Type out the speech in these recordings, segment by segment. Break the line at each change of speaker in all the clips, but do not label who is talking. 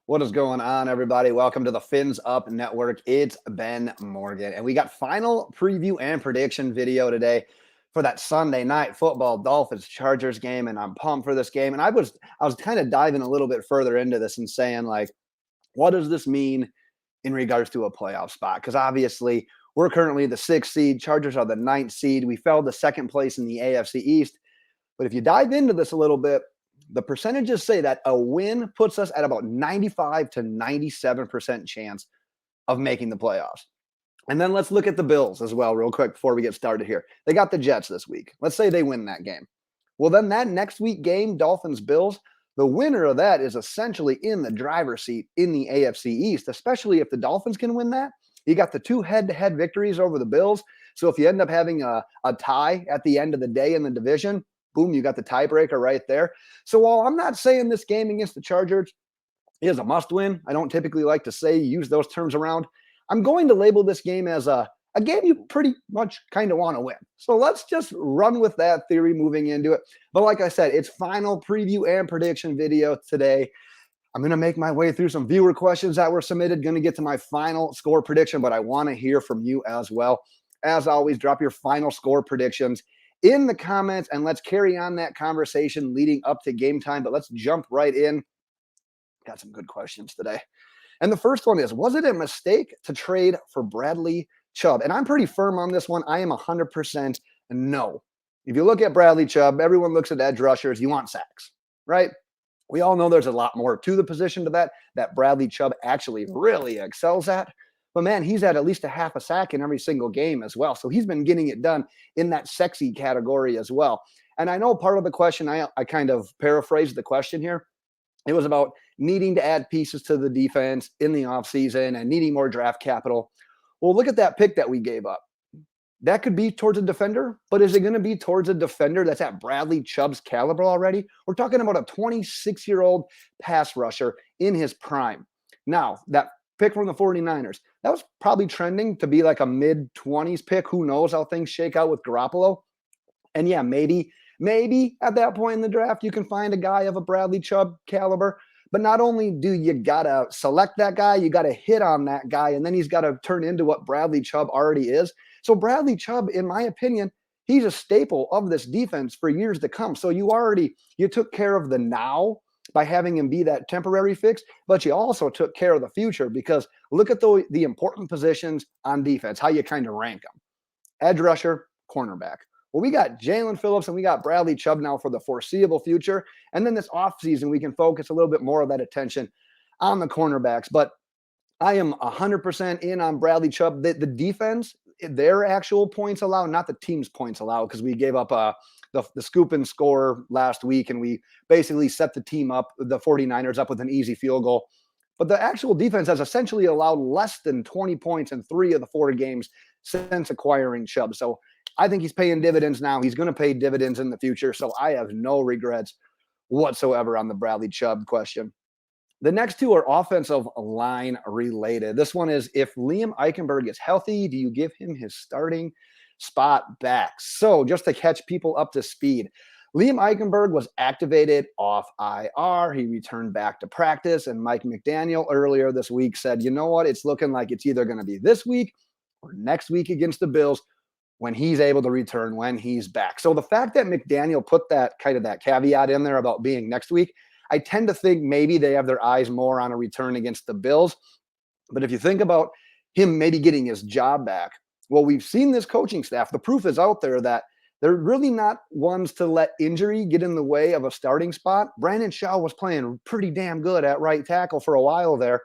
What is going on, everybody? Welcome to the Fins Up Network. It's Ben Morgan, and we got final preview and prediction video today for that Sunday night football Dolphins Chargers game, and I'm pumped for this game. And I was kind of diving a little bit further into this and saying, like, what does this mean in regards to a playoff spot? Because obviously we're currently the 6th seed. Chargers are the 9th seed. We fell to second place in the AFC East. But if you dive into this a little bit, the percentages say that a win puts us at about 95 to 97% chance of making the playoffs. And then let's look at the Bills as well, real quick, before we get started here. They got the Jets this week. Let's say they win that game. Well, then that next week game, Dolphins-Bills, the winner of that is essentially in the driver's seat in the AFC East, especially if the Dolphins can win that. You got the 2 head-to-head victories over the Bills. So if you end up having a tie at the end of the day in the division, boom, you got the tiebreaker right there. So while I'm not saying this game against the Chargers is a must-win, I don't typically like to use those terms around. I'm going to label this game as a game you pretty much kind of want to win. So let's just run with that theory moving into it. But like I said, it's final preview and prediction video today. I'm going to make my way through some viewer questions that were submitted, going to get to my final score prediction, but I want to hear from you as well. As always, drop your final score predictions in the comments, and let's carry on that conversation leading up to game time. But let's jump right in. Got some good questions today. And the first one is, was it a mistake to trade for Bradley Chubb? And I'm pretty firm on this one. I am 100% no. If you look at Bradley Chubb, everyone looks at edge rushers. You want sacks, right? We all know there's a lot more to the position to that Bradley Chubb actually really excels at. But, man, he's at least a half a sack in every single game as well. So he's been getting it done in that sexy category as well. And I know part of the question, I kind of paraphrased the question here. It was about needing to add pieces to the defense in the offseason and needing more draft capital. Well, look at that pick that we gave up. That could be towards a defender, but is it going to be towards a defender that's at Bradley Chubb's caliber already? We're talking about a 26-year-old pass rusher in his prime. Now, that pick from the 49ers, that was probably trending to be like a mid-20s pick. Who knows how things shake out with Garoppolo? And yeah, maybe at that point in the draft, you can find a guy of a Bradley Chubb caliber. But not only do you got to select that guy, you got to hit on that guy, and then he's got to turn into what Bradley Chubb already is. So Bradley Chubb, in my opinion, he's a staple of this defense for years to come. So you took care of the now by having him be that temporary fix, but you also took care of the future, because look at the important positions on defense, how you kind of rank them. Edge rusher, cornerback. Well, we got Jalen Phillips and we got Bradley Chubb now for the foreseeable future. And then this offseason, we can focus a little bit more of that attention on the cornerbacks. But I am 100% in on Bradley Chubb. The defense, their actual points allowed, not the team's points allowed, because we gave up the scoop and score last week, and we basically set the team up, the 49ers up with an easy field goal. But the actual defense has essentially allowed less than 20 points in 3 of the 4 games since acquiring Chubb. So I think he's paying dividends now. He's going to pay dividends in the future. So I have no regrets whatsoever on the Bradley Chubb question. The next 2 are offensive line related. This one is, if Liam Eichenberg is healthy, do you give him his starting spot back? So just to catch people up to speed, Liam Eichenberg was activated off IR. He returned back to practice, and Mike McDaniel earlier this week said, you know what, it's looking like it's either going to be this week or next week against the Bills when he's able to return, when he's back. So the fact that McDaniel put that caveat in there about being next week, I tend to think maybe they have their eyes more on a return against the Bills. But if you think about him maybe getting his job back, well, we've seen this coaching staff. The proof is out there that they're really not ones to let injury get in the way of a starting spot. Brandon Shaw was playing pretty damn good at right tackle for a while there.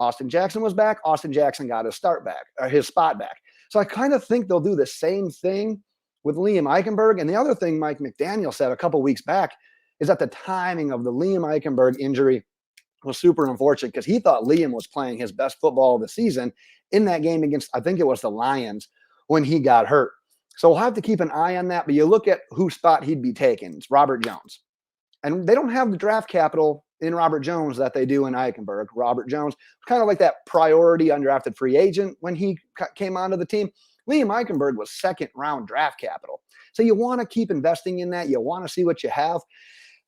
Austin Jackson was back. Austin Jackson got his spot back. So I kind of think they'll do the same thing with Liam Eichenberg. And the other thing Mike McDaniel said a couple weeks back is that the timing of the Liam Eichenberg injury was super unfortunate, because he thought Liam was playing his best football of the season in that game against, I think it was the Lions, when he got hurt. So we'll have to keep an eye on that. But you look at whose spot he'd be taking. It's Robert Jones. And they don't have the draft capital in Robert Jones that they do in Eichenberg. Robert Jones, kind of like that priority undrafted free agent when he came onto the team. Liam Eichenberg was 2nd-round draft capital. So you want to keep investing in that. You want to see what you have.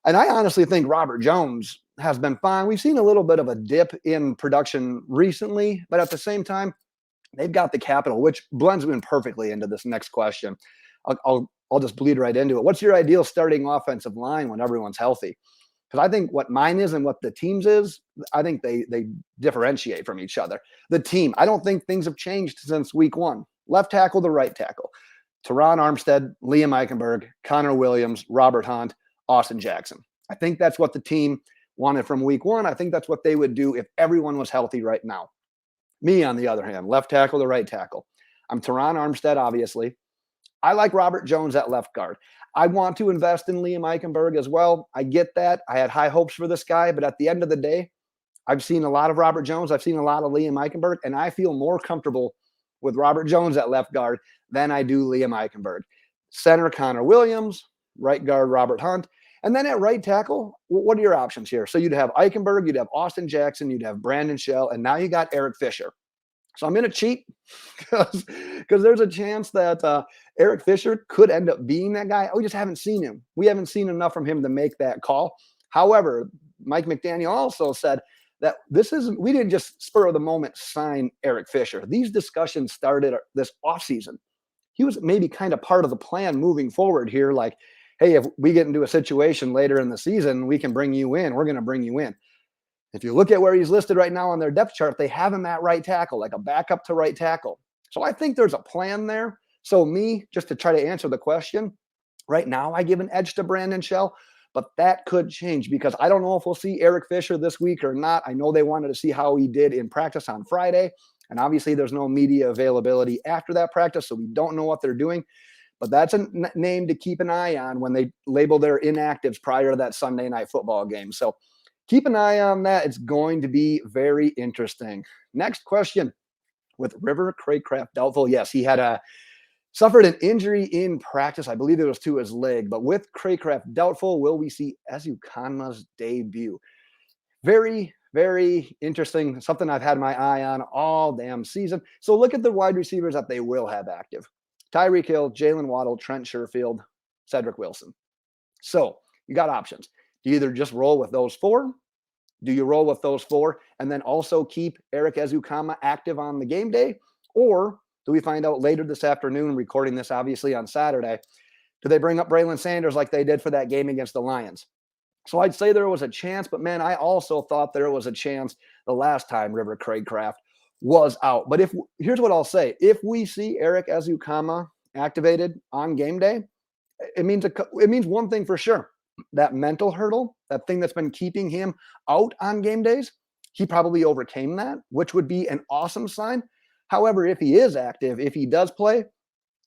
And I honestly think Robert Jones has been fine. We've seen a little bit of a dip in production recently, but at the same time, they've got the capital, which blends in perfectly into this next question. I'll just bleed right into it. What's your ideal starting offensive line when everyone's healthy? Because I think what mine is and what the team's is, I think they differentiate from each other. The team, I don't think things have changed since week one. Left tackle to right tackle. Teron Armstead, Liam Eichenberg, Connor Williams, Robert Hunt, Austin Jackson. I think that's what the team wanted from week one. I think that's what they would do if everyone was healthy right now. Me, on the other hand, left tackle to right tackle. I'm Teron Armstead, obviously. I like Robert Jones at left guard. I want to invest in Liam Eichenberg as well. I get that. I had high hopes for this guy, but at the end of the day, I've seen a lot of Robert Jones. I've seen a lot of Liam Eichenberg, and I feel more comfortable with Robert Jones at left guard than I do Liam Eichenberg. Center, Connor Williams. Right guard, Robert Hunt. And then at right tackle, what are your options here? So you'd have Eichenberg, you'd have Austin Jackson, you'd have Brandon Shell, and now you got Eric Fisher. So I'm going to cheat because there's a chance that Eric Fisher could end up being that guy. We just haven't seen him. We haven't seen enough from him to make that call. However, Mike McDaniel also said that we didn't just spur of the moment sign Eric Fisher. These discussions started this offseason. He was maybe kind of part of the plan moving forward here. Like, hey, if we get into a situation later in the season, we can bring you in. We're going to bring you in. If you look at where he's listed right now on their depth chart, they have him at right tackle, like a backup to right tackle. So I think there's a plan there. So me, just to try to answer the question, right now I give an edge to Brandon Shell, but that could change because I don't know if we'll see Eric Fisher this week or not. I know they wanted to see how he did in practice on Friday, and obviously there's no media availability after that practice, so we don't know what they're doing. But that's a name to keep an eye on when they label their inactives prior to that Sunday night football game. So keep an eye on that. It's going to be very interesting. Next question. With River Craycraft doubtful, yes, he had suffered an injury in practice. I believe it was to his leg. But with Craycraft doubtful, will we see Ezukanma's debut? Very, very interesting. Something I've had my eye on all damn season. So look at the wide receivers that they will have active. Tyreek Hill, Jaylen Waddle, Trent Sherfield, Cedric Wilson. So you got options. Do you either just roll with those four? Do you roll with those four and then also keep Eric Ezukanma active on the game day? Or do we find out later this afternoon, recording this obviously on Saturday, do they bring up Braylon Sanders like they did for that game against the Lions? So I'd say there was a chance, but man, I also thought there was a chance the last time River Craycraft was out. But here's what I'll say. If we see Eric Ezukanma activated on game day, it means one thing for sure. That mental hurdle, that thing that's been keeping him out on game days, he probably overcame that, which would be an awesome sign. However, if he is active, if he does play,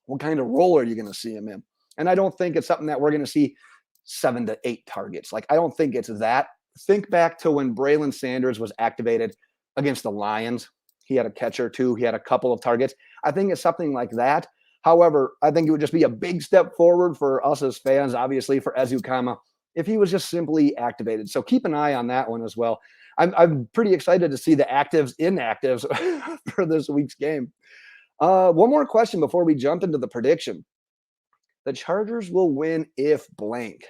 what kind of role are you going to see him in? And I don't think it's something that we're going to see 7 to 8 targets. Like, I don't think it's that. Think back to when Braylon Sanders was activated against the Lions. He had a catch or two. He had a couple of targets. I think it's something like that. However, I think it would just be a big step forward for us as fans, obviously, for Ezukanma, if he was just simply activated. So keep an eye on that one as well. I'm pretty excited to see the actives, inactives for this week's game. One more question before we jump into the prediction. The Chargers will win if blank.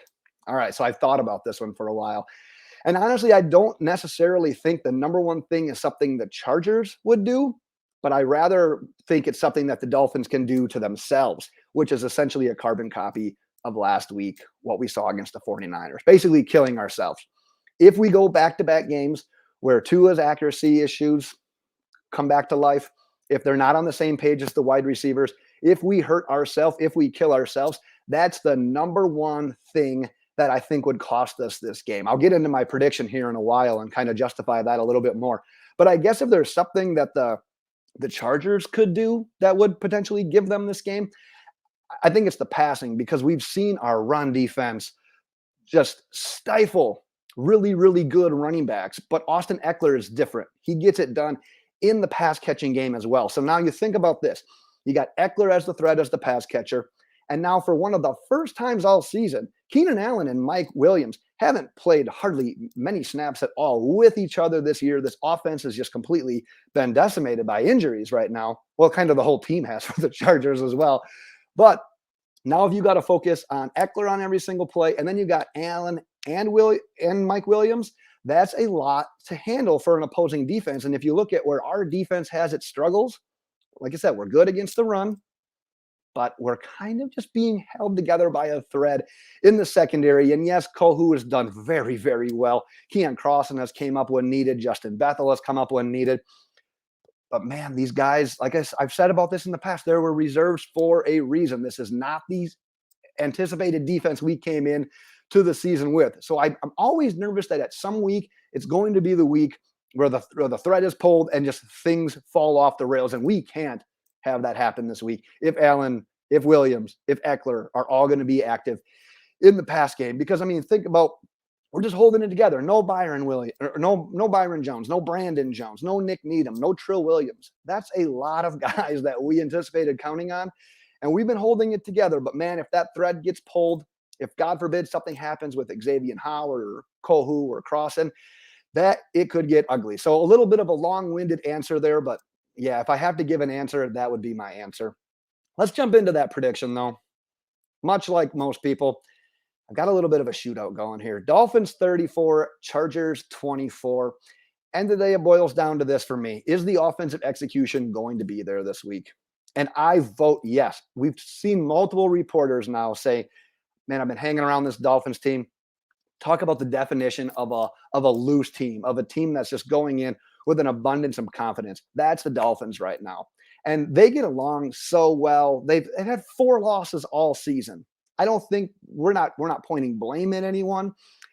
All right, so I've thought about this one for a while. And honestly, I don't necessarily think the number one thing is something the Chargers would do, but I rather think it's something that the Dolphins can do to themselves, which is essentially a carbon copy of last week, what we saw against the 49ers, basically killing ourselves. If we go back-to-back games where Tua's accuracy issues come back to life, if they're not on the same page as the wide receivers, if we hurt ourselves, if we kill ourselves, that's the number one thing that I think would cost us this game. I'll get into my prediction here in a while and kind of justify that a little bit more. But I guess if there's something that the Chargers could do that would potentially give them this game, I think it's the passing, because we've seen our run defense just stifle really, really good running backs. But Austin Eckler is different. He gets it done in the pass catching game as well. So now you think about this. You got Eckler as the threat, as the pass catcher. And now for one of the first times all season, Keenan Allen and Mike Williams haven't played hardly many snaps at all with each other this year. This offense has just completely been decimated by injuries right now. Well, kind of the whole team has for the Chargers as well. But now if you got to focus on Eckler on every single play, and then you got Allen and Mike Williams, that's a lot to handle for an opposing defense. And if you look at where our defense has its struggles, like I said, we're good against the run, but we're kind of just being held together by a thread in the secondary. And yes, Kohu has done very, very well. Keon Crossan has came up when needed. Justin Bethel has come up when needed. But man, these guys, like I've said about this in the past, there were reserves for a reason. This is not the anticipated defense we came in to the season with. So I'm always nervous that at some week, it's going to be the week where the thread is pulled and just things fall off the rails. And we can't have that happen this week. If Allen, if Williams, if Eckler are all going to be active in the pass game, because I mean, think about, we're just holding it together. No Byron Williams, no Byron Jones, no Brandon Jones, no Nick Needham, no Trill Williams. That's a lot of guys that we anticipated counting on, and we've been holding it together. But man, if that thread gets pulled, if God forbid something happens with Xavier Howard or Kohu or Crossan, that it could get ugly. So a little bit of a long-winded answer there, but yeah, if I have to give an answer, that would be my answer. Let's jump into that prediction though. Much like most people, I've got a little bit of a shootout going here. Dolphins 34, Chargers 24. And today it boils down to this for me. Is the offensive execution going to be there this week? And I vote yes. We've seen multiple reporters now say, man, I've been hanging around this Dolphins team. Talk about the definition of a loose team, of a team that's just going in with an abundance of confidence. That's the Dolphins right now. And they get along so well. They've had 4 losses all season. I don't think we're not pointing blame at anyone.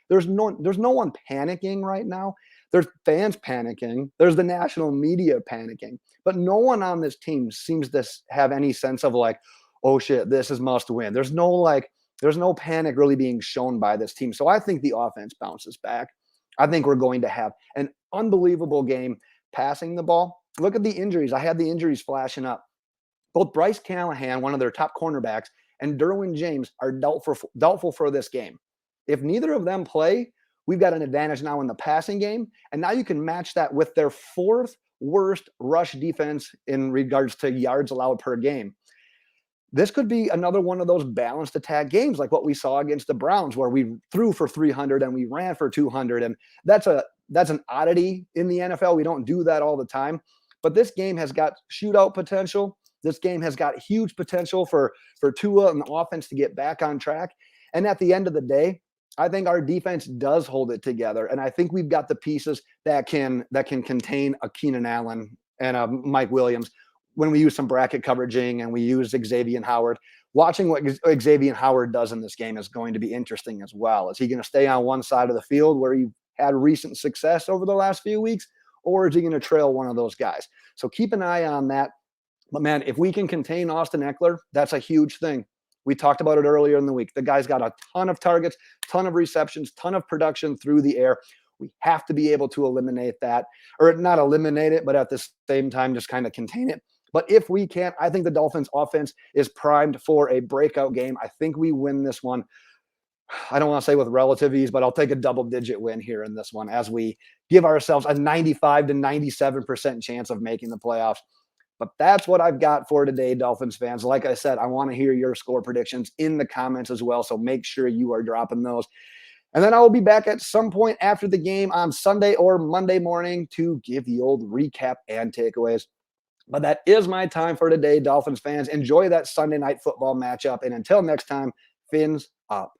There's no one panicking right now. There's fans panicking. There's the national media panicking. But no one on this team seems to have any sense of like, oh shit, this is must win. There's no panic really being shown by this team. So I think the offense bounces back. I think we're going to have an unbelievable game passing the ball. Look at the injuries. I had the injuries flashing up. Both Bryce Callahan, one of their top cornerbacks, and Derwin James are doubtful for this game. If neither of them play, we've got an advantage now in the passing game. And now you can match that with their 4th worst rush defense in regards to yards allowed per game. This could be another one of those balanced attack games like what we saw against the Browns, where we threw for 300 and we ran for 200. And that's an oddity in the NFL. We don't do that all the time. But this game has got shootout potential. This game has got huge potential for Tua and the offense to get back on track. And at the end of the day, I think our defense does hold it together. And I think we've got the pieces that can contain a Keenan Allen and a Mike Williams when we use some bracket coveraging and we use Xavier Howard. Watching what Xavier Howard does in this game is going to be interesting as well. Is he going to stay on one side of the field where he had recent success over the last few weeks, or is he going to trail one of those guys? So keep an eye on that. But man, if we can contain Austin Eckler, that's a huge thing. We talked about it earlier in the week. The guy's got a ton of targets, ton of receptions, ton of production through the air. We have to be able to eliminate that, or not eliminate it, but at the same time, just kind of contain it. But if we can't, I think the Dolphins offense is primed for a breakout game. I think we win this one. I don't want to say with relative ease, but I'll take a double-digit win here in this one as we give ourselves a 95 to 97% chance of making the playoffs. But that's what I've got for today, Dolphins fans. Like I said, I want to hear your score predictions in the comments as well, so make sure you are dropping those. And then I will be back at some point after the game on Sunday or Monday morning to give the old recap and takeaways. But that is my time for today, Dolphins fans. Enjoy that Sunday night football matchup. And until next time, fins up.